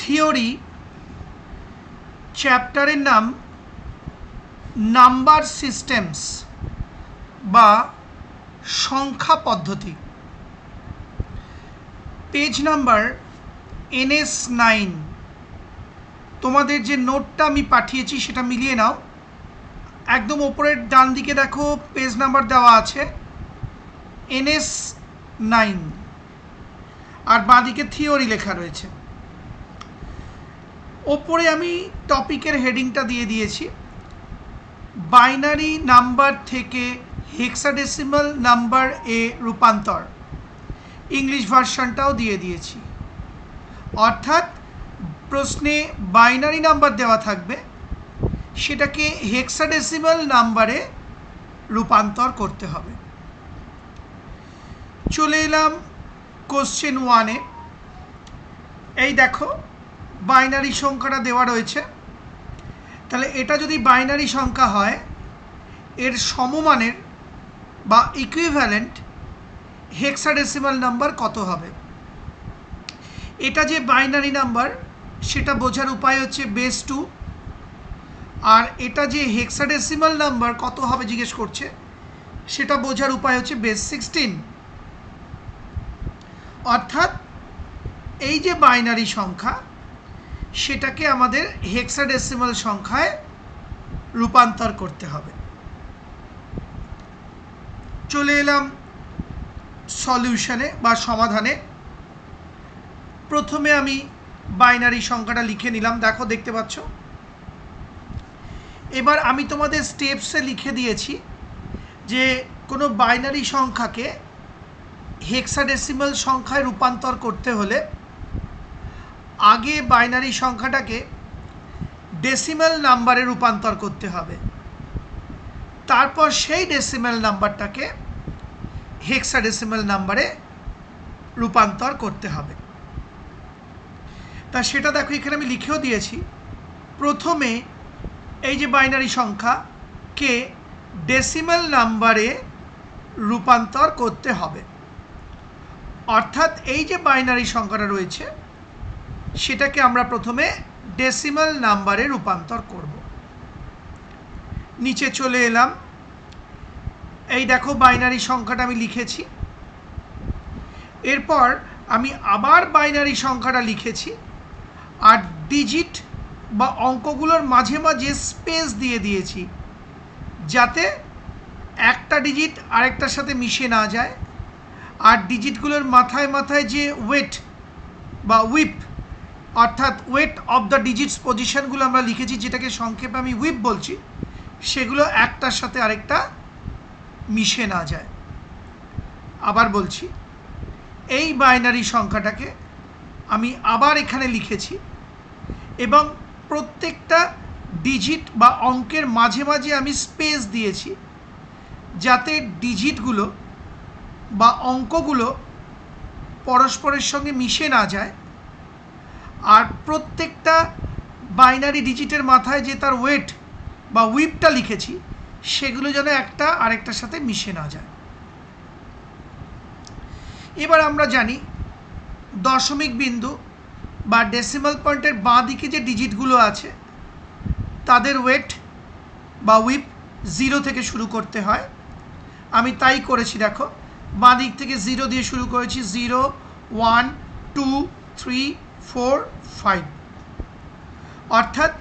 Theory চ্যাপ্টারের নাম number systems বা সংখ্যা পদ্ধতি, পেজ নাম্বার NS9। তোমাদের যে নোটটা আমি পাঠিয়েছি সেটা মিলিয়ে নাও। একদম ওপরের ডান দিকে দেখো পেজ নাম্বার দেওয়া আছে NS9, আর বাঁ দিকে থিওরি লেখা রয়েছে। ওপরে আমি টপিকের হেডিংটা দিয়ে দিয়েছি, বাইনারি নাম্বার থেকে হেক্সাডেসিমাল নাম্বার এ রূপান্তর। ইংলিশ ভার্সনটাও দিয়ে দিয়েছি। অর্থাৎ প্রশ্নে বাইনারি নাম্বার দেওয়া থাকবে, সেটাকে হেক্সাডেসিমাল নাম্বারে রূপান্তর করতে হবে। চলে এলাম কোশ্চেন 1-এ। এই দেখো বাইনারি সংখ্যাটা দেওয়া রয়েছে। তাহলে এটা যদি বাইনারি সংখ্যা হয়, এর সমমানের বা ইকুইভ্যালেন্ট হেক্সাডেসিমাল নাম্বার কত হবে? এটা যে বাইনারি নাম্বার সেটা বোঝার উপায় হচ্ছে বেস 2, আর এটা যে হেক্সাডেসিমাল নাম্বার কত হবে জিজ্ঞেস করছে, সেটা বোঝার উপায় হচ্ছে বেস 16। অর্থাৎ এই যে বাইনারি সংখ্যা সেটাকে আমাদের হেক্সাডেসিমাল সংখ্যায় রূপান্তর করতে হবে। চলে এলাম সলিউশনে বা সমাধানে। প্রথমে আমি বাইনারি সংখ্যাটা লিখে নিলাম, দেখো দেখতে পাচ্ছ। এবার আমি তোমাদের স্টেপসে লিখে দিয়েছি যে কোনো বাইনারি সংখ্যাকে হেক্সাডেসিমাল সংখ্যায় রূপান্তর করতে হলে আগে বাইনারি সংখ্যাটাকে ডেসিমাল নাম্বারে রূপান্তর করতে হবে, তারপর সেই ডেসিমাল নাম্বারটাকে হেক্সাডেসিমাল নাম্বারে রূপান্তর করতে হবে। তা সেটা দেখো এখানে আমি লিখেও দিয়েছি। প্রথমে এই যে বাইনারি সংখ্যাকে ডেসিমাল নাম্বারে রূপান্তর করতে হবে। অর্থাৎ এই যে বাইনারি সংখ্যাটা রয়েছে সেটাকে আমরা প্রথমে ডেসিমাল নাম্বারে রূপান্তর করব। নিচে চলে এলাম। এই দেখো বাইনারি সংখ্যাটা আমি লিখেছি। এরপর আমি আবার বাইনারি সংখ্যাটা লিখেছি, আর ডিজিট বা অঙ্কগুলোর মাঝে মাঝে স্পেস দিয়ে দিয়েছি, যাতে একটা ডিজিট আরেকটার সাথে মিশে না যায়। আর ডিজিটগুলোর মাথায় মাথায় যে ওয়েট বা উইপ, অর্থাৎ ওয়েট অফ দ্য ডিজিটস পজিশনগুলো আমরা লিখেছি, যেটাকে সংক্ষেপে আমি উইপ বলছি, সেগুলো একটার সাথে আরেকটা মিশে না যায়। আবার বলছি, এই বাইনারি সংখ্যাটাকে আমি আবার এখানে লিখেছি এবং প্রত্যেকটা ডিজিট বা অঙ্কের মাঝে মাঝে আমি স্পেস দিয়েছি, যাতে ডিজিটগুলো বা অঙ্কগুলো পরস্পরের সঙ্গে মিশে না যায়। আর প্রত্যেকটা বাইনারি ডিজিটের মাথায় যে তার ওয়েট বা উইপটা লিখেছি, সেগুলো যেন একটা আরেকটার সাথে মিশে না যায়। এবার আমরা জানি দশমিক বিন্দু বা ডেসিমাল পয়েন্টের বাঁ দিকে যে ডিজিটগুলো আছে তাদের ওয়েট বা উইপ 0 থেকে শুরু করতে হয়। আমি তাই করেছি। দেখো বাঁ দিক থেকে 0 দিয়ে শুরু করেছি, 0, 1, 2, 3, 4, 5। অর্থাৎ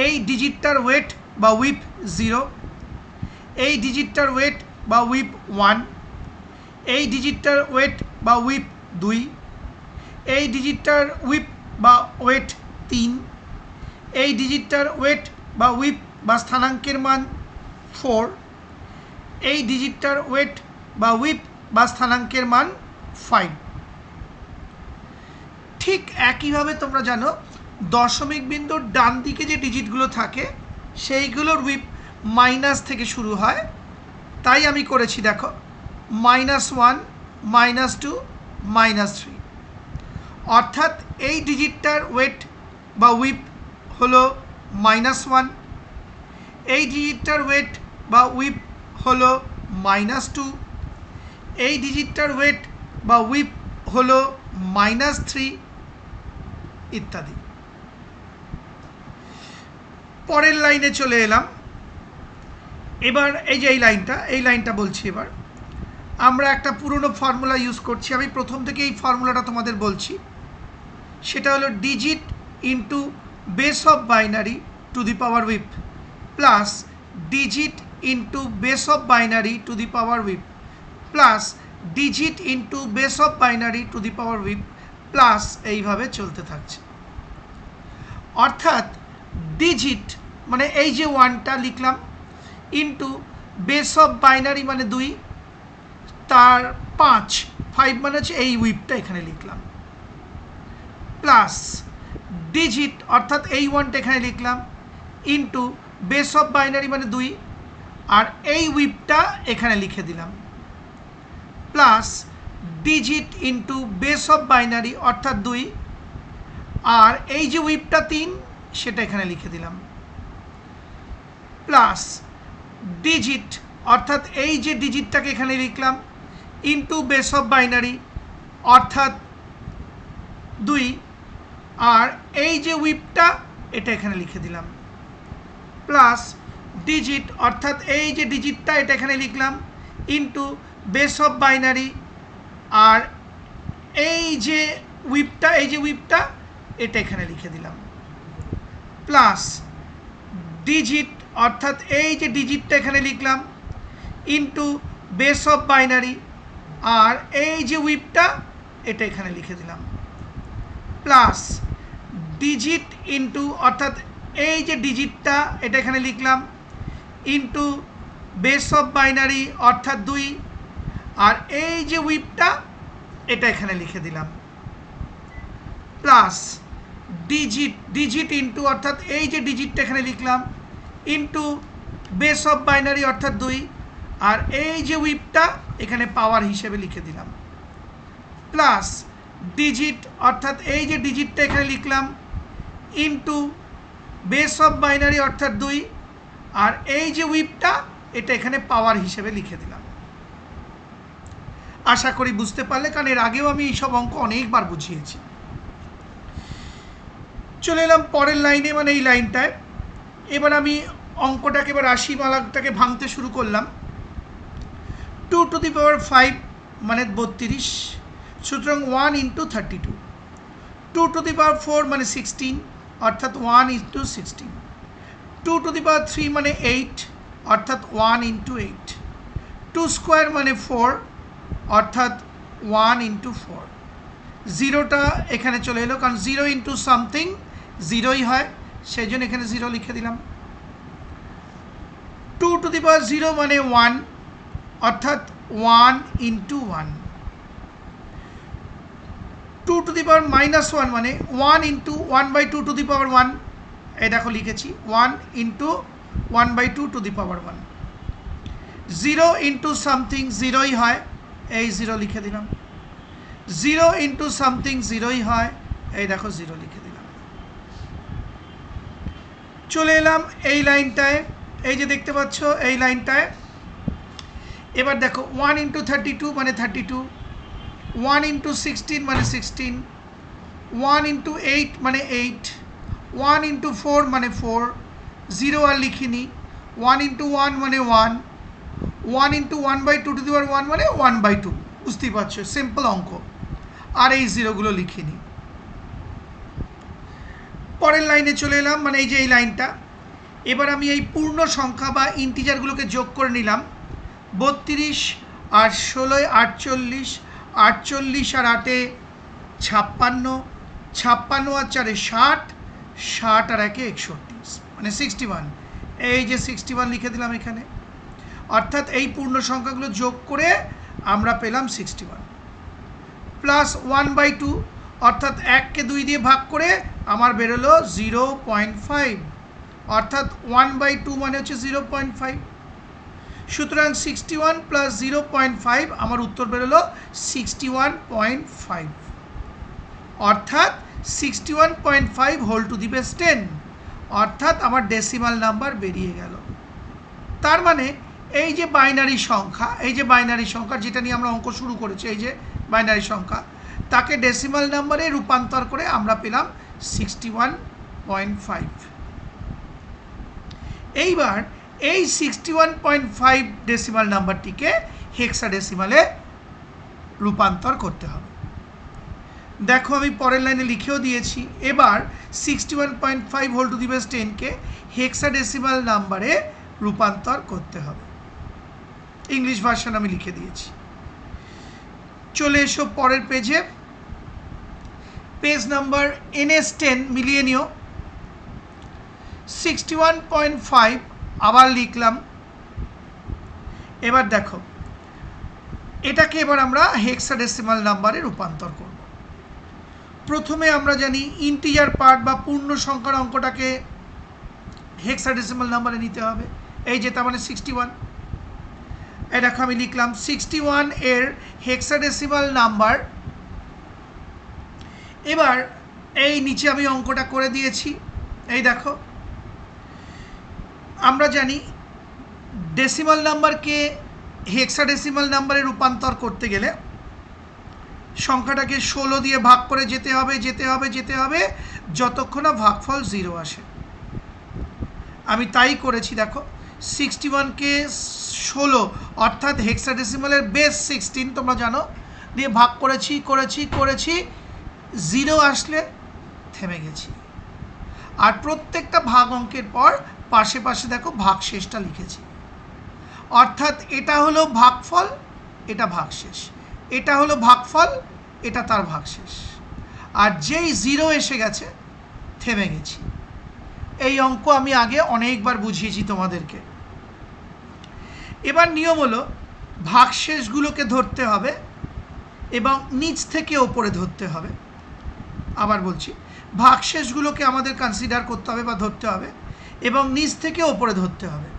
এই ডিজিটটার ওয়েট বা উইপ 0, এই ডিজিটটার ওয়েট বা উইপ 1, এই ডিজিটটার ওয়েট বা উইপ 2, এই ডিজিটটার উইপ বা ওয়েট 3, এই ডিজিটটার ওয়েট বা উইপ বা স্থানাঙ্কের মান 4, এই ডিজিটটার ওয়েট বা উইপ বা স্থানাঙ্কের মান 5। ঠিক একইভাবে তোমরা জানো দশমিক বিন্দুর ডান দিকে যে ডিজিটগুলো থাকে সেইগুলোর উইপ মাইনাস থেকে শুরু হয়। তাই আমি করেছি, দেখো -1, -2, -3। অর্থাৎ এই ডিজিটটার ওয়েট বা উইপ হলো -1, এই ডিজিটটার ওয়েট বা উইপ হলো -2, এই ডিজিটটার ওয়েট বা উইপ হলো -3 ইত্যাদি। পরের লাইনে চলে এলাম। এবার এই যে এই লাইনটা বলছি। এবার আমরা একটা পুরনো ফর্মুলা ইউজ করছি, আমি প্রথম থেকে এই ফর্মুলাটা তোমাদের বলছি। সেটা হলো digit into base of binary two the power weep plus digit into base of binary two the power weep plus digit into base of binary two the power weep plus এইভাবে চলতে থাকছে। অর্থাৎ ডিজিট মানে এই যে 1টা লিখলাম, into base of binary মানে 2, তার 5 মানে হচ্ছে এই উইপটা এখানে লিখলাম, প্লাস ডিজিট অর্থাৎ এই 1টা এখানে লিখলাম, ইন্টু বেস অফ বাইনারি মানে 2 আর এই উইপটা এখানে লিখে দিলাম, plus digit into base of binary অর্থাৎ 2 আর এই যে উইপটা 3 সেটা এখানে লিখে দিলাম, প্লাস ডিজিট অর্থাৎ এই যে ডিজিটটাকে এখানে লিখলাম, ইন্টু বেস অফ বাইনারি অর্থাৎ 2 আর এই যে উইপটা এটা এখানে লিখে দিলাম, প্লাস ডিজিট অর্থাৎ এই যে ডিজিটটা এটা এখানে লিখলাম, ইন্টু বেস অফ বাইনারি আর এই যে উইপটা এটা এখানে লিখে দিলাম, প্লাস ডিজিট অর্থাৎ এই যে ডিজিটটা এখানে লিখলাম, ইন্টু বেস অফ বাইনারি আর এই যে উইপটা এটা এখানে লিখে দিলাম, প্লাস ডিজিট ইন্টু অর্থাৎ এই যে ডিজিটটা এটা এখানে লিখলাম, ইন্টু বেস অফ বাইনারি অর্থাৎ 2 আর এই যে উইপটা এটা এখানে লিখে দিলাম, প্লাস ডিজিট ইন্টু অর্থাৎ এই যে ডিজিটটা এখানে লিখলাম, ইন্টু বেস অফ বাইনারি অর্থাৎ 2 আর এই যে উইপটা এখানে পাওয়ার হিসেবে লিখে দিলাম, প্লাস ডিজিট অর্থাৎ এই যে ডিজিটটা এখানে লিখলাম, ইন্টু বেস অফ বাইনারি অর্থাৎ 2 আর এই যে উইপটা এটা এখানে পাওয়ার হিসেবে লিখে দিলাম। আশা করি বুঝতে পারলে, কারণ এর আগেও আমি এইসব অঙ্ক অনেকবার বুঝিয়েছি। চলে এলাম পরের লাইনে, মানে এই লাইনটায়। এবার আমি অঙ্কটাকে এবার রাশিমালাটাকে ভাঙতে শুরু করলাম। 2 টু দি পাওয়ার 5 মানে 32, সুতরাং 1 ইন্টু 32। 2 টু দি পাওয়ার 4 মানে 16 অর্থাৎ 1 ইন্টু 16। 2 টু দি পাওয়ার 3 মানে 8 অর্থাৎ 1 ইন্টু 8। 2 স্কোয়ার মানে 4 অর্থাৎ 1 ইন্টু 4। জিরোটা এখানে চলে এলো, কারণ 0 ইন্টু সামথিং 0ই হয়, সেই জন্য এখানে 0 লিখে দিলাম। 2 টু দি পাওয়ার 0 মানে 1 অর্থাৎ 1 ইন্টু 1। 2 টু দি পাওয়ার -1 মানে 1 ইন্টু 1/2 টু দি পাওয়ার 1, এই দেখো লিখেছি 1 into 1/2 to the power 1। 0 into something 0ই হয়, এই 0 লিখে দিলাম। 0 ইন্টু সামথিং 0ই হয়, এই দেখো 0 লিখে দিলাম। চলে এলাম এই লাইনটায়, এই যে দেখতে পাচ্ছ এই লাইনটায়। এবার দেখো 1 ইন্টু 32 মানে 32, 1 ইন্টু 16 মানে 16, 1 ইন্টু 8 মানে 8, 1 ইন্টু 4 মানে 4, 0 আর লিখিনি। 1 ইন্টু 1 মানে 1, 1 ইন্টু 1/2 টু দি পাওয়ার 1 মানে 1/2, বুঝতেই পারছো সিম্পল অঙ্ক। আর এই জিরোগুলো লিখিনি। পরের লাইনে চলে এলাম, মানে এই যে এই লাইনটা। এবার আমি এই পূর্ণ সংখ্যা বা ইন্টিজারগুলোকে যোগ করে নিলাম। 32 আর 16 48, 48 আর 8 56, 56 আর 4 60, 60 আর 1 61 মানে 61। এই যে 61 লিখে দিলাম এখানে। অর্থাৎ এই পূর্ণ সংখ্যাগুলো যোগ করে আমরা পেলাম 61, প্লাস 1/2 অর্থাৎ 1কে 2 দিয়ে ভাগ করে আমার বেরোলো 0.5 অর্থাৎ 1/2 মানে হচ্ছে 0.5। সুতরাং 61 প্লাস 0.5 আমার উত্তর বেরোলো 61.5 অর্থাৎ 61.5 হোল টু দি বেস 10 অর্থাৎ আমার ডেসিমাল নাম্বার বেরিয়ে গেল। তার মানে এই যে বাইনারি সংখ্যা, এই যে বাইনারি সংখ্যা যেটা নিয়ে আমরা অঙ্ক শুরু করেছি, এই যে বাইনারি সংখ্যা, তাকে ডেসিমাল নাম্বারে রূপান্তর করে আমরা পেলাম 61.5। এইবার এই 61.5 ডেসিমাল নাম্বারটিকে হেক্সাডেসিমালে রূপান্তর করতে হবে। দেখো আমি পরের লাইনে লিখেও দিয়েছি। এবার 61.5 হোল টু দি বেস 10কে হেক্সাডেসিমাল নাম্বারে রূপান্তর করতে হবে। ইংলিশ ভার্সন আমি লিখে দিয়েছি। চলে এসো পরের পেজে, পেজ নাম্বার NS10 মিলিয়ে নিও। 61.5 আবার লিখলাম। এবার দেখো এটাকে এবার আমরা হেক্সাডেসিমাল নাম্বারে রূপান্তর করব। প্রথমে আমরা জানি ইন্টিজার পার্ট বা পূর্ণ সংখ্যার অঙ্কটাকে হেক্সাডেসিমাল নাম্বারে নিতে হবে। এই যে তার মানে 61। এই দেখো আমি লিখলাম 61 এর হেক্সাডেসিমাল নাম্বার। এবার এই নিচে আমি অঙ্কটা করে দিয়েছি। এই দেখো আমরা জানি ডেসিমাল নাম্বারকে হেক্সাডেসিমাল নাম্বারে রূপান্তর করতে গেলে সংখ্যাটাকে 16 দিয়ে ভাগ করে যেতে হবে যতক্ষণ না ভাগফল 0 আসে। আমি তাই করেছি। দেখো 61কে 16 অর্থাৎ হেক্সাডেসিমালের বেস 16 তোমরা জানো, দিয়ে ভাগ করেছি 0 আসলে থেমে গেছি। আর প্রত্যেকটা ভাগ অঙ্কের পর পাশে পাশে দেখো ভাগশেষটা লিখেছি। অর্থাৎ এটা হলো ভাগফল, এটা ভাগশেষ, এটা হলো ভাগফল, এটা তার ভাগশেষ। আর যেই 0 এসে গেছে থেমে গেছি। এই অঙ্ক আমি আগে অনেকবার বুঝিয়েছি তোমাদেরকে। এবার নিয়ম হলো ভাগশেষগুলোকে ধরতে হবে এবং নিচ থেকে ওপরে ধরতে হবে। আবার বলছি, ভাগশেষগুলোকে আমাদের কনসিডার করতে হবে বা ধরতে হবে এবং নিচ থেকে ওপরে ধরতে হবে।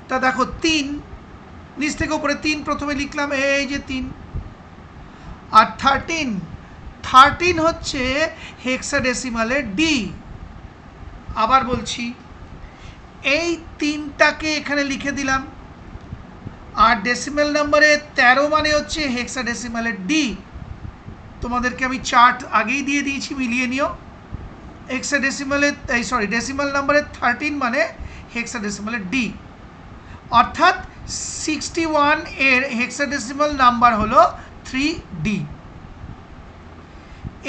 তা দেখো 3, নিচ থেকে ওপরে 3 প্রথমে লিখলাম, এই যে 3। আর 13 হচ্ছে হেক্সাডেসিমালের ডি। আবার বলছি, এই 3টাকে এখানে লিখে দিলাম। আর ডেসিমাল নাম্বারে 13 মানে হচ্ছে হেক্সাডেসিমালের ডি। তোমাদেরকে আমি চার্ট আগেই দিয়ে দিয়েছি, মিলিয়ে নিও। ডেসিমাল নাম্বারে 13 মানে হেক্সাডেসিমালের ডি। অর্থাৎ 61 এর হেক্সাডেসিমাল নাম্বার হলো 3D।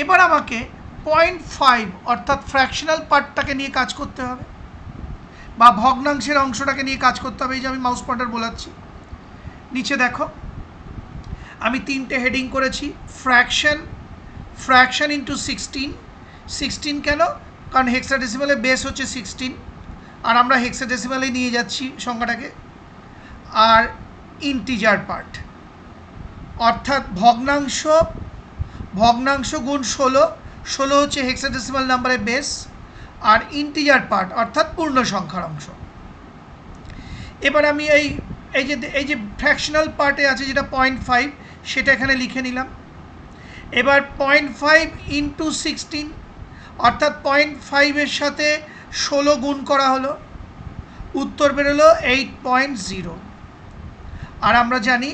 এবার আমাকে 0.5 অর্থাৎ ফ্র্যাকশনাল পার্টটাকে নিয়ে কাজ করতে হবে বা ভগ্নাংশের অংশটাকে নিয়ে কাজ করতে হবে। এই যে আমি মাউস পয়েন্টার বোলাচ্ছি, নিচে দেখো আমি 3টে হেডিং করেছি। ফ্র্যাকশন ইন্টু 16 কেন? কারণ হেক্সাডেসিমালের বেস হচ্ছে 16 আর আমরা হেক্সাডেসিমালে নিয়ে যাচ্ছি সংখ্যাটাকে। আর ইন্টিজার পার্ট অর্থাৎ ভগ্নাংশ গুণ 16 হচ্ছে হেক্সাডেসিমাল নাম্বারের বেস। আর ইন্টিজার পার্ট অর্থাৎ পূর্ণ সংখ্যার অংশ। এবার আমি এই যে ফ্র্যাকশনাল পার্টে আছে যেটা 0.5, সেটা এখানে লিখে নিলাম। এবার 0.5 ইন্টু 16 অর্থাৎ 0.5 এর সাথে 16 গুণ করা হলো, উত্তর বেরোলো 8.0। আর আমরা জানি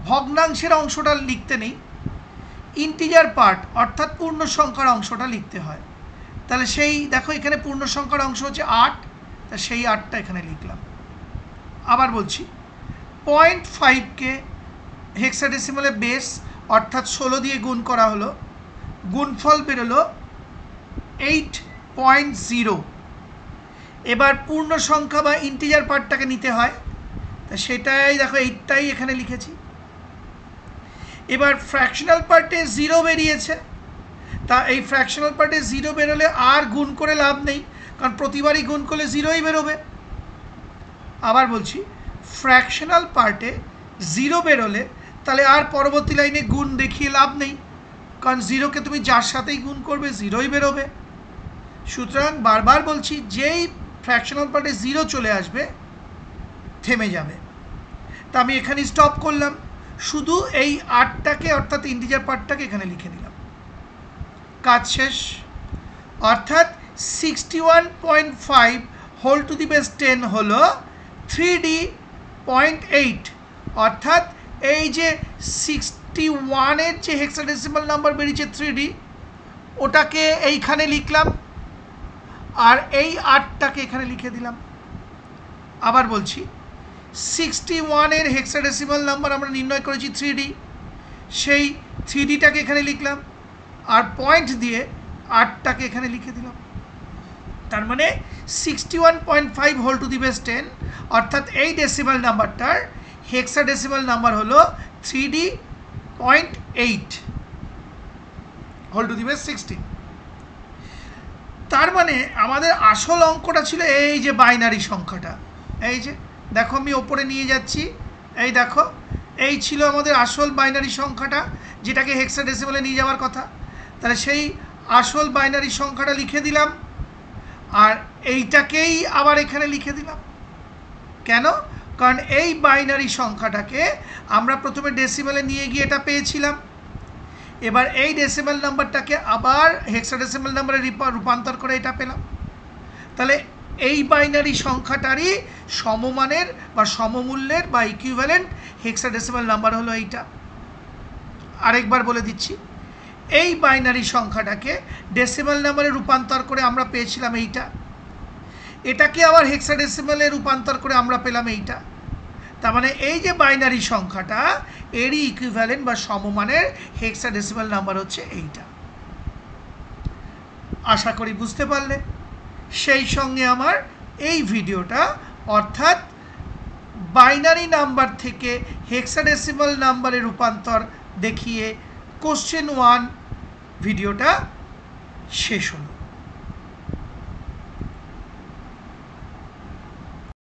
ভগ্নাংশের অংশটা লিখতে নেই, ইন্টিজার পার্ট অর্থাৎ পূর্ণ সংখ্যার অংশটা লিখতে হয়। তাহলে সেই দেখো এখানে পূর্ণ সংখ্যার অংশ হচ্ছে 8, তা সেই 8টা এখানে লিখলাম। আবার বলছি, 0.5কে হেক্সাডেসিমালে বেস অর্থাৎ 16 দিয়ে গুণ করা হলো, গুণফল বেরোলো 8.0। এবার পূর্ণ সংখ্যা বা ইন্টিজার পার্টটাকে নিতে হয়, তা সেটাই দেখো 8টাই এখানে লিখেছি। এবার ফ্র্যাকশনাল পার্টে 0 বেরিয়েছে, তা এই ফ্র্যাকশনাল পার্টে 0 বেরোলে আর গুণ করে লাভ নেই, কারণ প্রতিবারই গুণ করলে 0ই বেরোবে। আবার বলছি, ফ্র্যাকশনাল পার্টে 0 বেরোলে তাহলে আর পরবর্তী লাইনে গুণ দেখিয়ে লাভ নেই, কারণ 0কে তুমি যার সাথেই গুণ করবে 0ই বেরোবে। সুতরাং বারবার বলছি, যেই ফ্র্যাকশনাল পার্টে 0 চলে আসবে থেমে যাবে। তা আমি এখানে স্টপ করলাম, শুধু এই 8টাকে অর্থাৎ ইন্টিজার পার্টটাকে এখানে লিখে দিলাম, কাজ শেষ। অর্থাৎ 61.5 হোল টু দি বেস 10 হলো 3D.8। অর্থাৎ এই যে 61-এর যে হেক্সাডেসিমাল নাম্বার বেরিয়েছে 3D, ওটাকে এইখানে লিখলাম। আর এই 8টাকে এখানে লিখে দিলাম। আবার বলছি, 61-এর হেক্সাডেসিমাল নাম্বার আমরা নির্ণয় করেছি 3D, সেই 3Dটাকে এখানে লিখলাম আর পয়েন্ট দিয়ে 8টাকে এখানে লিখে দিলাম। তার মানে 61.5 হোল টু দি বেস 10, অর্থাৎ এই ডেসিমাল নাম্বারটার হেক্সাডেসিমাল নাম্বার হলো 3D.8 whole to the base 16। তার মানে আমাদের আসল অঙ্কটা ছিল এই যে বাইনারি সংখ্যাটা, এই যে দেখো আমি ওপরে নিয়ে যাচ্ছি, এই দেখো এই ছিল আমাদের আসল বাইনারি সংখ্যাটা যেটাকে হেক্সাডেসিমালে নিয়ে যাওয়ার কথা। তাহলে সেই আসল বাইনারি সংখ্যাটা লিখে দিলাম আর এইটাকেই আবার এখানে লিখে দিলাম। কেন? কারণ এই বাইনারি সংখ্যাটাকে আমরা প্রথমে ডেসিমালে নিয়ে গিয়ে এটা পেয়েছিলাম, এবার এই ডেসিমাল নাম্বারটাকে আবার হেক্সাডেসিমাল নাম্বারে রূপান্তর করে এটা পেলাম। তাহলে এই বাইনারি সংখ্যাটারই সমমানের বা সমমূল্যের বা ইকুইভ্যালেন্ট হেক্সাডেসিমাল নাম্বার হলো এইটা। আরেকবার বলে দিচ্ছি, এই বাইনারি সংখ্যাটাকে ডেসিমাল নাম্বারে রূপান্তর করে আমরা পেয়েছিলাম এইটা, এটাকে আবার হেক্সাডেসিমালে রূপান্তর করে আমরা পেলাম এইটা। তার মানে এই যে বাইনারি সংখ্যাটা এরই ইকুইভ্যালেন্ট বা সমমানের হেক্সাডেসিমাল নাম্বার হচ্ছে এইটা। আশা করি বুঝতে পারলে। সেই সঙ্গে আমার এই ভিডিওটা অর্থাৎ বাইনারি নাম্বার থেকে হেক্সাডেসিমাল নাম্বারে রূপান্তর দেখিয়ে কোশ্চেন 1 ভিডিওটা শেষ হলো।